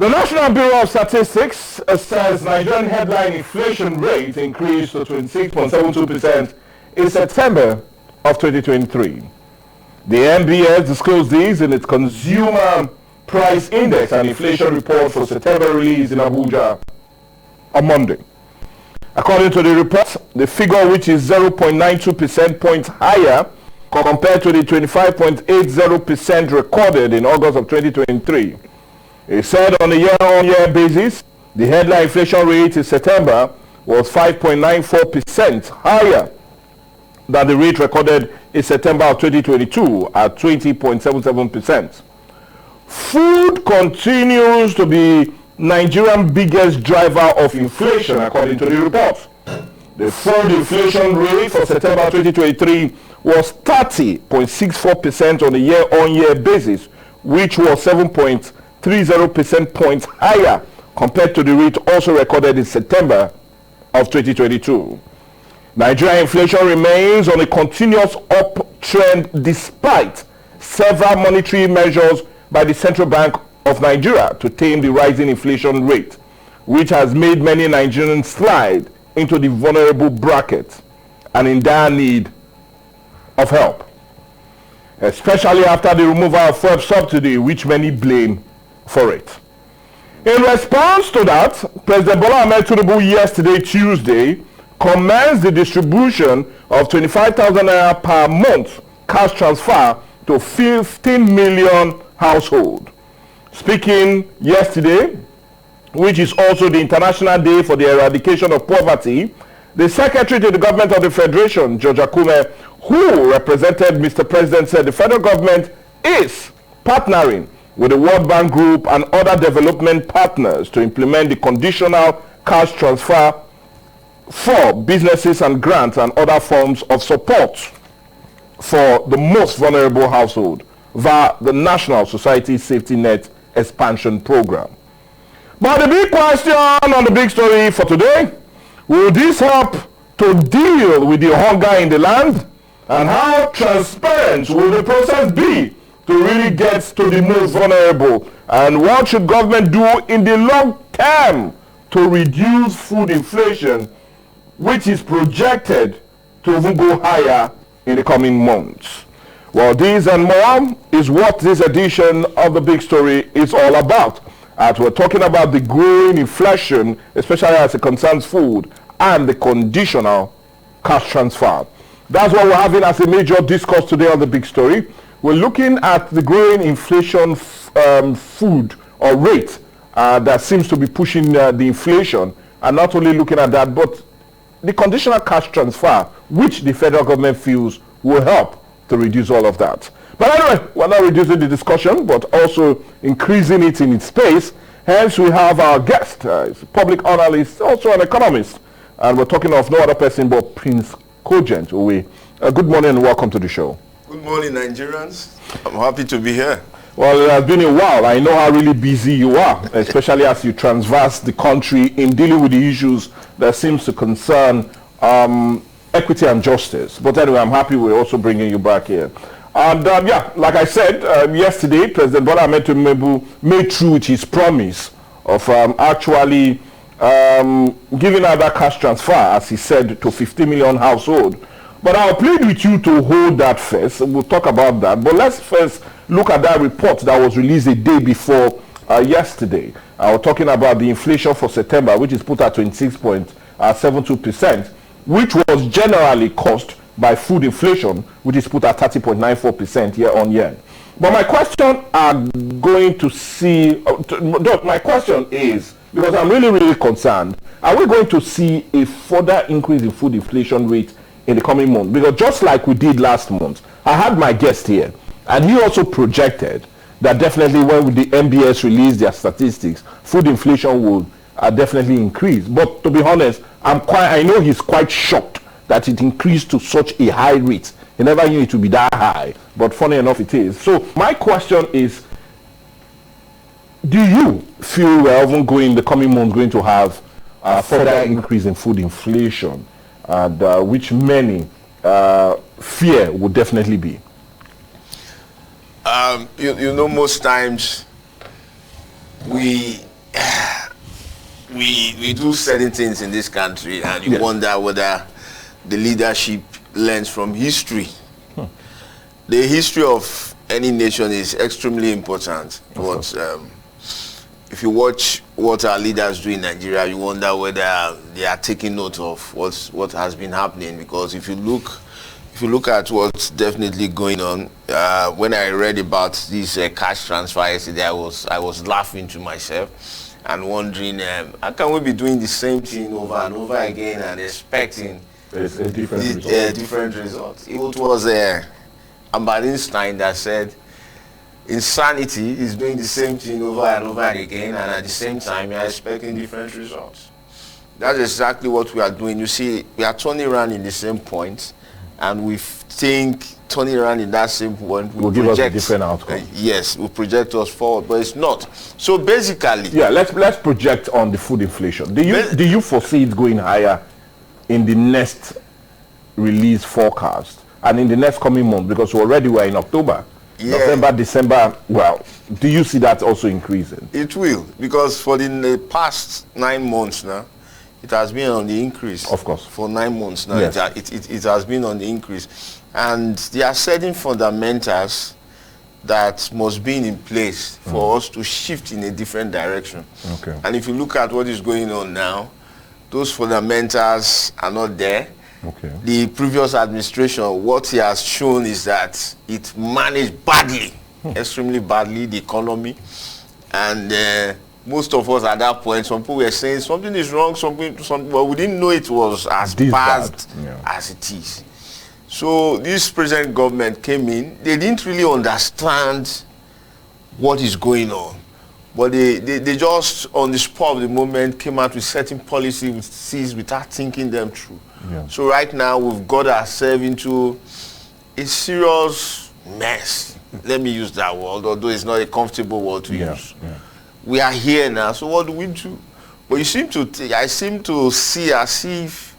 The National Bureau of Statistics says Nigerian headline inflation rate increased to 26.72% in September of 2023. The NBS disclosed this in its Consumer Price Index and Inflation Report for September released in Abuja on Monday. According to the report, the figure, which is 0.92% points higher compared to the 25.80% recorded in August of 2023. It said on a year-on-year basis, the headline inflation rate in September was 5.94% higher than the rate recorded in September of 2022 at 20.77%. Food continues to be Nigeria's biggest driver of inflation, according to the report. The food inflation rate for September 2023 was 30.64% on a year-on-year basis, which was 7.30% points higher compared to the rate also recorded in September of 2022. Nigerian inflation remains on a continuous uptrend despite several monetary measures by the Central Bank of Nigeria to tame the rising inflation rate, which has made many Nigerians slide into the vulnerable bracket and in dire need of help, especially after the removal of fuel subsidy, which many blame for it. In response to that, President Bola Ahmed Tinubu yesterday, Tuesday, commenced the distribution of 25,000 naira per month cash transfer to 15 million households. Speaking yesterday, which is also the International Day for the Eradication of Poverty, the Secretary to the Government of the Federation, George Akume, who represented Mr. President, said the federal government is partnering with the World Bank Group and other development partners to implement the conditional cash transfer for businesses and grants and other forms of support for the most vulnerable household via the National Society Safety Net Expansion Program. But the big question on the big story for today, will this help to deal with the hunger in the land? And how transparent will the process be to really get to the most vulnerable? And what should government do in the long term to reduce food inflation, which is projected to even go higher in the coming months? Well, this and more is what this edition of The Big Story is all about. As we're talking about the growing inflation, especially as it concerns food, and the conditional cash transfer. That's what we're having as a major discourse today on The Big Story. We're looking at the growing inflation food or rate that seems to be pushing the inflation, and not only looking at that, but the conditional cash transfer, which the federal government feels will help to reduce all of that. But anyway, we're not reducing the discussion, but also increasing it in its space. Hence, we have our guest, he's a public analyst, also an economist, and we're talking of no other person but Prince Cogent. Good morning and welcome to the show. Good morning, Nigerians. I'm happy to be here. Well, it has been a while. I know how really busy you are, especially as you transverse the country in dealing with the issues that seems to concern equity and justice. But anyway, I'm happy we're also bringing you back here. And yeah, like I said yesterday, President Bola Ahmed Tinubu made true with his promise of actually giving out that cash transfer, as he said, to 50 million households. But I'll plead with you to hold that first. We'll talk about that. But let's first look at that report that was released a day before yesterday. I was talking about the inflation for September, which is put at 26.72%, which was generally caused by food inflation, which is put at 30.94% year on year. But my question my question is, because I'm really concerned, are we going to see a further increase in food inflation rate in the coming month? Because just like we did last month, I had my guest here, and he also projected that definitely when the NBS released their statistics, food inflation will definitely increase. But to be honest, I know he's quite shocked that it increased to such a high rate. He never knew it would be that high, but funny enough it is. So my question is, do you feel we're even going, the coming months, going to have a further increase in food inflation, which many fear would definitely be? You know, most times we we do certain things in this country, and you wonder whether the leadership learns from history. The history of any nation is extremely important. But if you watch what our leaders do in Nigeria, you wonder whether they are taking note of what has been happening. Because if you look at what's definitely going on, when I read about this cash transfer yesterday, I was laughing to myself and wondering, how can we be doing the same thing over and over again and expecting a different result? It was Albert Einstein that said, insanity is doing the same thing over and over again, and at the same time, you are expecting different results. That's exactly what we are doing. You see, we are turning around in the same point, and we think turning around in that same point will give us a different outcome. Yes, will project us forward, but it's not. So basically, let's project on the food inflation. Do you foresee it going higher in the next release forecast and in the next coming month? Because already we're in October. November, December, well, do you see that also increasing? It will, because for the past 9 months now, it has been on the increase. Of course. For 9 months now, yes. it has been on the increase. And there are certain fundamentals that must be in place for us to shift in a different direction. Okay. And if you look at what is going on now, those fundamentals are not there. Okay. The previous administration, what he has shown is that it managed badly, extremely badly, the economy. And most of us at that point, some people were saying something is wrong, but we didn't know it was as bad as it is. So this present government came in, they didn't really understand what is going on. But they just, on the spur of the moment, came out with certain policies without thinking them through. Yeah. So right now, we've got ourselves into a serious mess. Let me use that word, although it's not a comfortable word to use. Yeah. We are here now, so what do we do? But I seem to see as if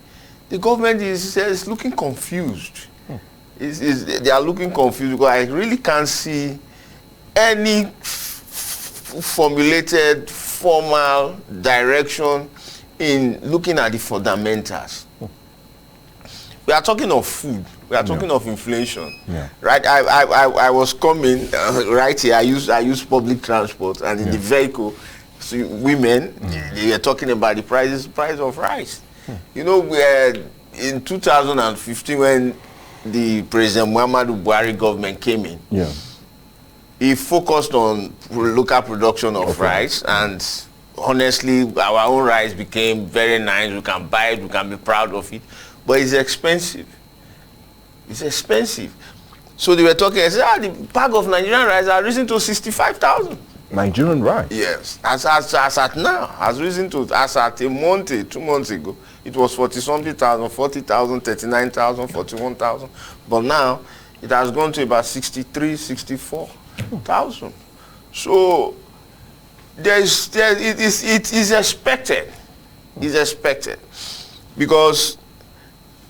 the government is looking confused. They are looking confused because I really can't see any formulated, formal direction in looking at the fundamentals. We are talking of food. We are talking of inflation, right? I was coming right here. I use public transport, and in the vehicle, so women they are talking about the price of rice. You know, in 2015 when the President Muhammadu Buhari government came in, he focused on local production of rice, and honestly, our own rice became very nice. We can buy it. We can be proud of it. But it's expensive. It's expensive. So they were talking, I said, the bag of Nigerian rice has risen to 65,000. Nigerian rice? Yes. As at now, has risen to, as at 2 months ago, it was 40-something thousand, 40,000, 39,000, 41,000. But now, it has gone to about 63, 64,000. So, it is expected. It's expected. Because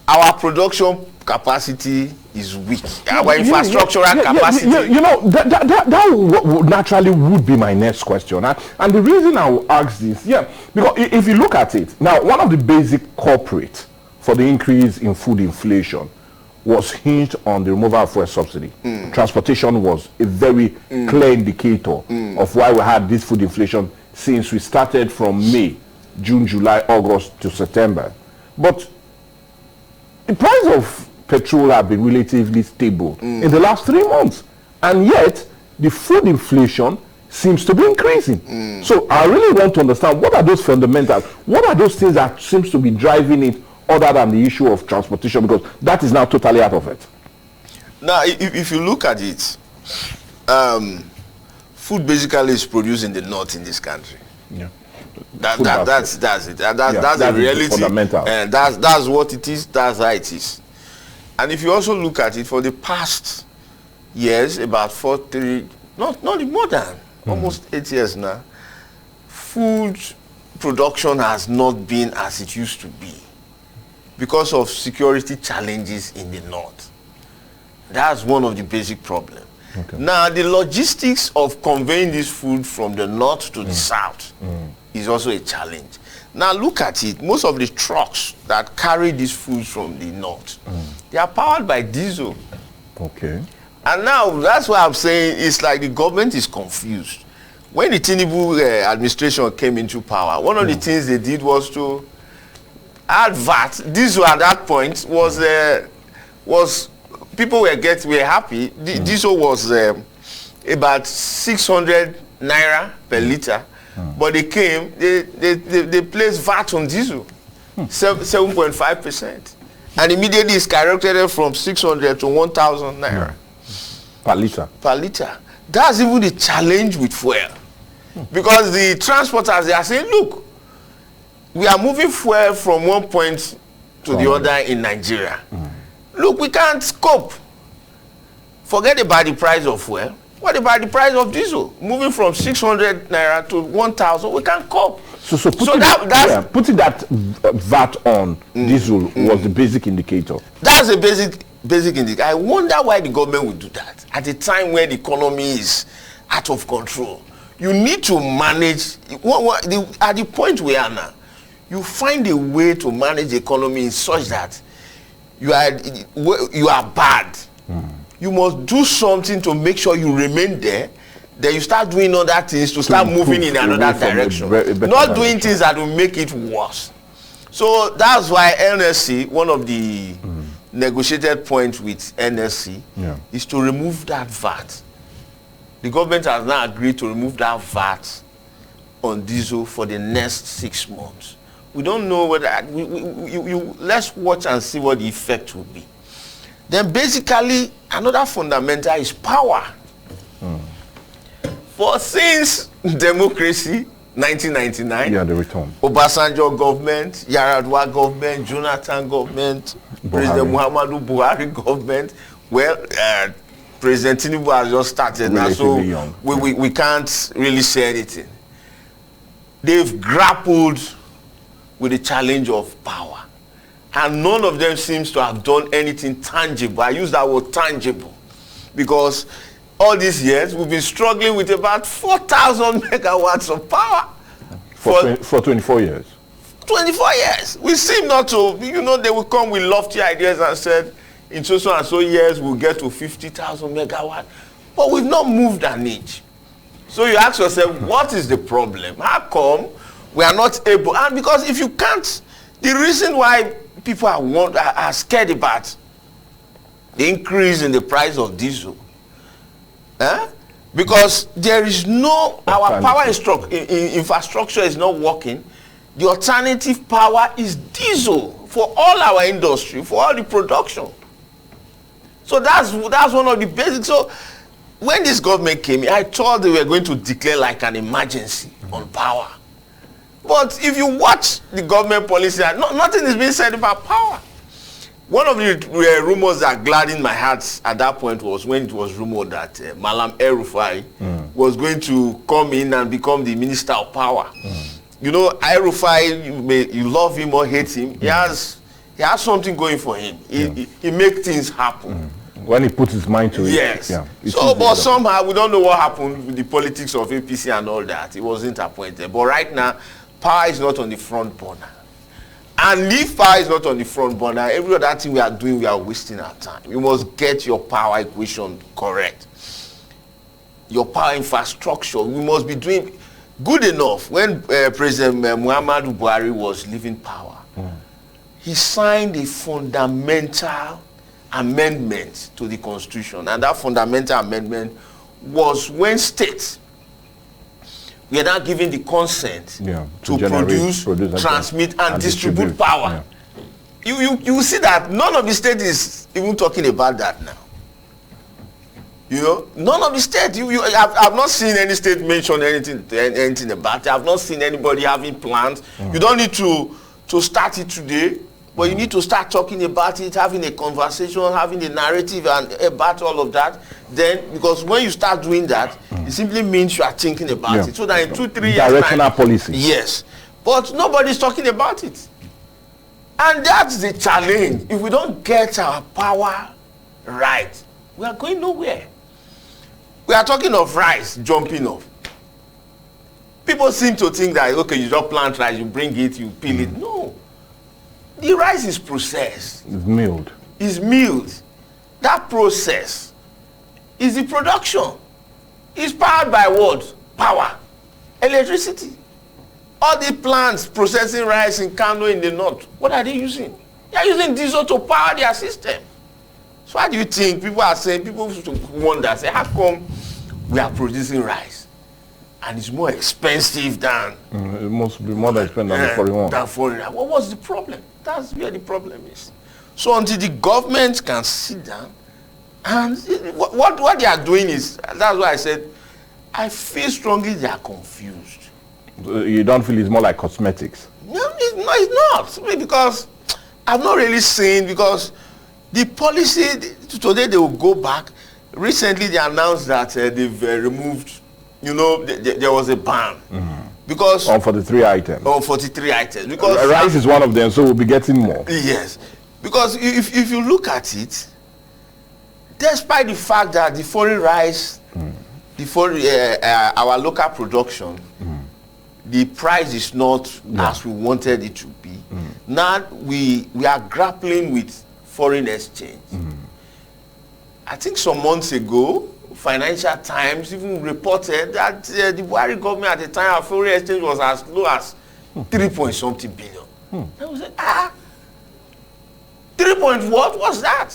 our production capacity is weak. Our infrastructural capacity. That would naturally would be my next question. And the reason I will ask this, because if you look at it, now one of the basic culprits for the increase in food inflation was hinged on the removal of fuel subsidy. Transportation was a very clear indicator of why we had this food inflation since we started from May, June, July, August to September. But the price of petrol have been relatively stable in the last 3 months, and yet the food inflation seems to be increasing. So I really want to understand, what are those fundamentals? What are those things that seems to be driving it, other than the issue of transportation, because that is now totally out of it? Now, if you look at it, food basically is produced in the north in this country. That's it. That's the reality. Fundamental. That's what it is. That's how it is. And if you also look at it, for the past years, about 4-3, not more than almost 8 years now, food production has not been as it used to be because of security challenges in the north. That's one of the basic problems. Okay. Now, the logistics of conveying this food from the north to the south is also a challenge. Now, look at it. Most of the trucks that carry these foods from the north, they are powered by diesel. Okay. And now, that's why I'm saying it's like the government is confused. When the Tinubu administration came into power, one of the things they did was to add VAT. Diesel at that point was people were happy. Diesel was about 600 naira per liter, but they placed VAT on diesel, 7.5%, and immediately it skyrocketed from 600 to 1,000 naira per liter. Per liter. That's even the challenge with fuel, because the transporters, they are saying, look, we are moving fuel from one point to the other in Nigeria. Look, we can't cope. Forget about the price of fuel. What about the price of diesel? Moving from 600 naira to 1,000, we can't cope. So putting that VAT on diesel was the basic indicator. That's a basic indicator. I wonder why the government would do that at a time where the economy is out of control. You need to manage, at the point we are now, you find a way to manage the economy in such that you are bad. You must do something to make sure you remain there. Then you start doing other things to start moving in another direction. Not doing things that will make it worse. So that's why NSC, one of the negotiated points with NSC, is to remove that VAT. The government has now agreed to remove that VAT on diesel for the next 6 months. We don't know whether let's watch and see what the effect will be. Then basically another fundamental is power. For since democracy 1999, the return. Obasanjo government, Yaradua government, Jonathan government, President Muhammadu Buhari government, President Tinubu has just started now, so we can't really say anything. They've grappled with the challenge of power, and none of them seems to have done anything tangible. I use that word tangible because all these years we've been struggling with about 4,000 megawatts of power for 24 years. 24 years. We seem not to, they will come with lofty ideas and said in so and so years we'll get to 50,000 megawatts, but we've not moved an inch. So you ask yourself, what is the problem? How come we are not able? And because if you can't, the reason why people are scared about the increase in the price of diesel, because there is our power infrastructure is not working. The alternative power is diesel for all our industry, for all the production. So that's one of the basics. So when this government came in, I thought they were going to declare like an emergency on power. But if you watch the government policy, nothing is being said about power. One of the rumors that gladdened my heart at that point was when it was rumored that Malam El-Rufai was going to come in and become the Minister of Power. El-Rufai, you love him or hate him, he has something going for him. He makes things happen. When he puts his mind to it. Yes. But somehow we don't know what happened with the politics of APC and all that. He wasn't appointed. But right now, power is not on the front burner. And if power is not on the front burner, every other thing we are doing, we are wasting our time. You must get your power equation correct. Your power infrastructure, we must be doing good enough. When President Muhammadu Buhari was leaving power, he signed a fundamental amendment to the Constitution. And that fundamental amendment was when states we are now giving the consent to produce, transmit, and distribute power. You see that none of the states is even talking about that now. None of the states. I've not seen any state mention anything about it. I've not seen anybody having plans. You don't need to start it today, but you need to start talking about it, having a conversation, having a narrative and about all of that. Then, because when you start doing that, it simply means you are thinking about it. So that in 2-3 years directional policy. Yes. But nobody's talking about it. And that's the challenge. If we don't get our power right, we are going nowhere. We are talking of rice jumping up. People seem to think that, okay, you just plant rice, you bring it, you peel it. No. The rice is processed. It's milled. It's milled. That process is the production. It's powered by what? Power. Electricity. All the plants processing rice in Kano in the north, what are they using? They are using diesel to power their system. So why do you think people are saying, people wonder, say, how come we are producing rice and it's more expensive than... It must be more expensive than the foreign one. Than foreign. What was the problem? That's where the problem is. So until the government can sit down, and what they are doing is, that's why I said, I feel strongly they are confused. You don't feel it's more like cosmetics? No, it's not. Because I've not really seen, because the policy, today they will go back. Recently they announced that they've removed, there was a ban. Because on 43 items. On 43 items. Because rice is one of them, so we'll be getting more. Yes. Because if you look at it, despite the fact that the foreign rice, our local production, the price is not as we wanted it to be. Now we are grappling with foreign exchange. I think some months ago, Financial Times even reported that the Buhari government at the time, our foreign exchange was as low as 3-point-something billion. I was like, 3 point what was that?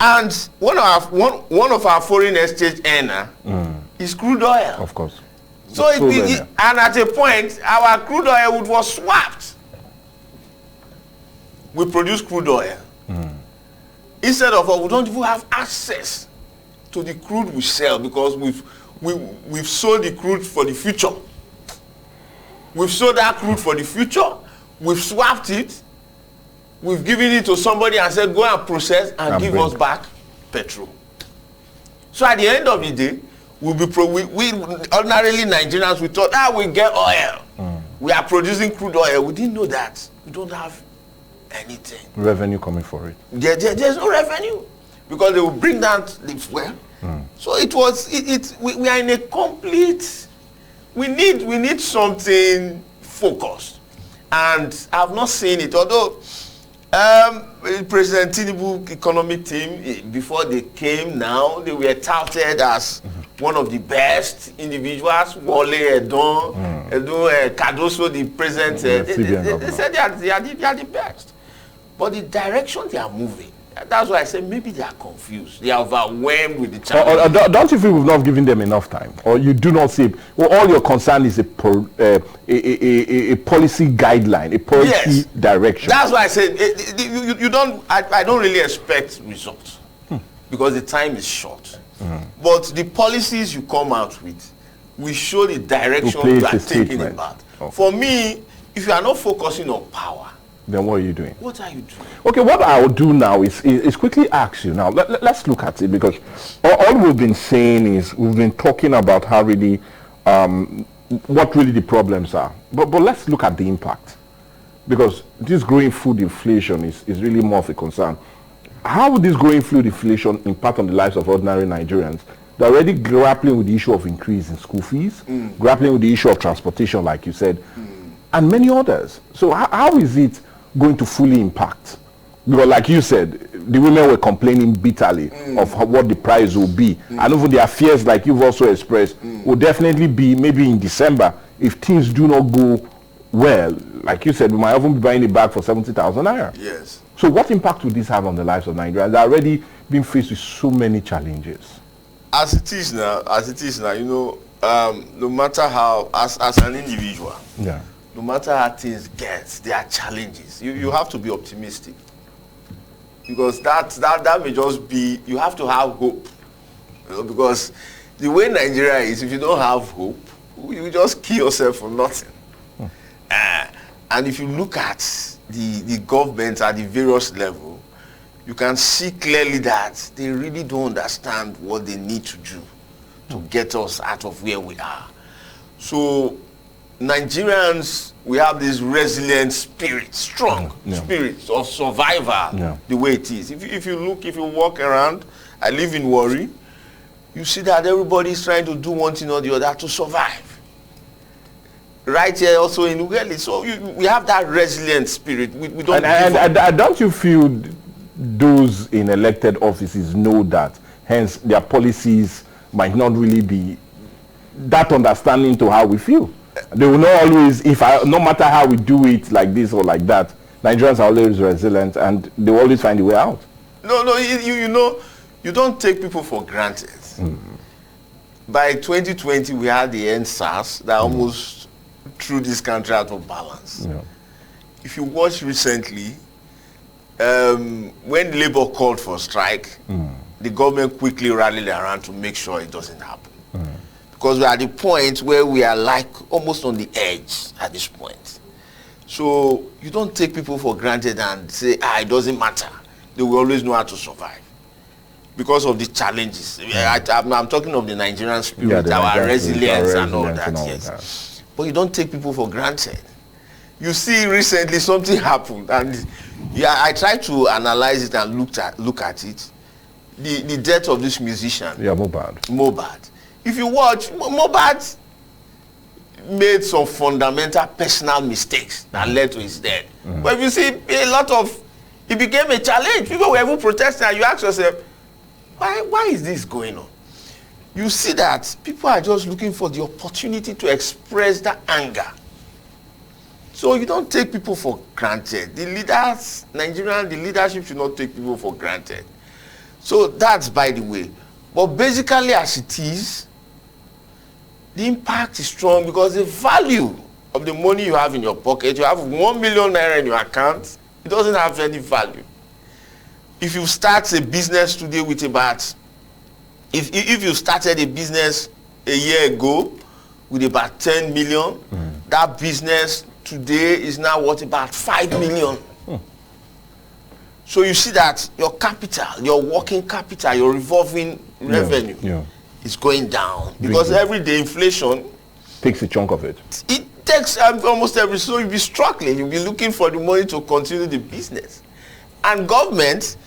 And one of our foreign exchange earner is crude oil. Of course. So and at a point, our crude oil was swapped. We produce crude oil. Instead of we don't even have access to the crude we sell, because we've sold the crude for the future. We've sold that crude for the future. We've swapped it. We've given it to somebody and said, go and process and give us back petrol. So at the end of the day, we ordinarily Nigerians, we thought, we get oil. We are producing crude oil. We didn't know that. We don't have anything. Revenue coming for it. There's no revenue, because they will bring down the fuel. So we are in a complete, we need something focused. And I've not seen it, although President Tinubu economic team, before they came now, they were touted as one of the best individuals. Wole Edun, Cardoso, the president, they said they are the best. But the direction they are moving, that's why I say maybe they are confused. They are overwhelmed with the challenge. Don't you feel we've not given them enough time? Or you do not see, all your concern is a policy guideline, a policy direction. That's why I said I don't really expect results, because the time is short. But the policies you come out with will show the direction you are thinking about. Okay. For me, if you are not focusing on power, then what are you doing? What are you doing? Okay, what I will do now is quickly ask you now. Let's look at it, because all we've been saying is we've been talking about how really, what really the problems are. But let's look at the impact, because this growing food inflation is really more of a concern. How would this growing food inflation impact on the lives of ordinary Nigerians? They're already grappling with the issue of increase in school fees, grappling with the issue of transportation, like you said, and many others. So how is it going to fully impact? Because like you said, the women were complaining bitterly of what the price will be, and even their fears, like you've also expressed, will definitely be maybe in December, if things do not go well, like you said, we might even be buying a bag for 70,000 naira. Yes. So what impact will this have on the lives of Nigerians? They're already being faced with so many challenges. As it is now, no matter how, as an individual, no matter how things get, there are challenges. You have to be optimistic, because that may just be, you have to have hope. Because the way Nigeria is, if you don't have hope, you just kill yourself for nothing. And if you look at the government at the various level, you can see clearly that they really don't understand what they need to do to get us out of where we are. So Nigerians, we have this resilient spirit, strong spirit of survival, the way it is. If you walk around, I live in Warri, you see that everybody is trying to do one thing or the other to survive. Right here also in Ughelli. So we have that resilient spirit. We don't and don't you feel those in elected offices know that, hence their policies might not really be that understanding to how we feel? They will not always, no matter how we do it like this or like that, Nigerians are always resilient and they will always find a way out. No, you know, you don't take people for granted. By 2020, we had the NSAS that almost threw this country out of balance. Yeah. If you watch recently, when Labour called for strike, the government quickly rallied around to make sure it doesn't happen. Because we are at the point where we are like almost on the edge at this point. So you don't take people for granted and say, it doesn't matter. They will always know how to survive because of the challenges. I'm talking of the Nigerian spirit, our resilience and all that, yes. But you don't take people for granted. You see, recently something happened, and I tried to analyze it and look at it. The death of this musician. Yeah, Mohbad. Mohbad. If you watch, Mohbad made some fundamental personal mistakes that led to his death. But if you see it became a challenge. People were even protesting, and you ask yourself, why is this going on? You see that people are just looking for the opportunity to express that anger. So you don't take people for granted. The leaders, the leadership should not take people for granted. So that's by the way. But basically as it is, the impact is strong because the value of the money you have in your pocket, you have 1 million naira in your account, it doesn't have any value. If you start a business today with about, if you started a business a year ago with about 10 million, that business today is now worth about 5 million. So you see that your capital, your working capital, your revolving revenue is going down because every day inflation takes a chunk of it. It takes almost every, so you'll be struggling, you'll be looking for the money to continue the business. And government,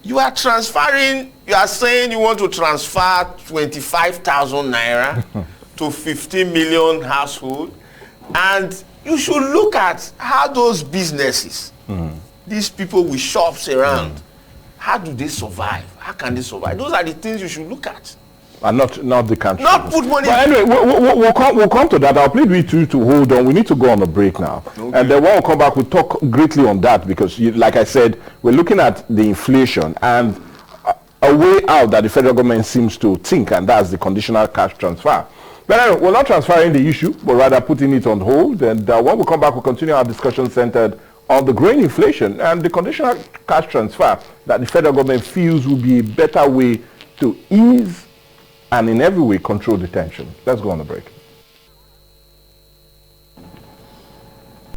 you are transferring, you are saying you want to transfer 25,000 naira to 15 million household, and you should look at how those businesses, these people with shops around, how do they survive? How can they survive? Those are the things you should look at. And not the country. Not put money. But anyway, we'll come to that. I'll plead with you to hold on. We need to go on a break now. Okay. And then when we come back, we'll talk greatly on that because, like I said, we're looking at the inflation and a way out that the federal government seems to think, and that's the conditional cash transfer. But anyway, we're not transferring the issue, but rather putting it on hold. And when we come back, we'll continue our discussion centered on the growing inflation and the conditional cash transfer that the federal government feels will be a better way to ease and in every way control the tension. Let's go on a break.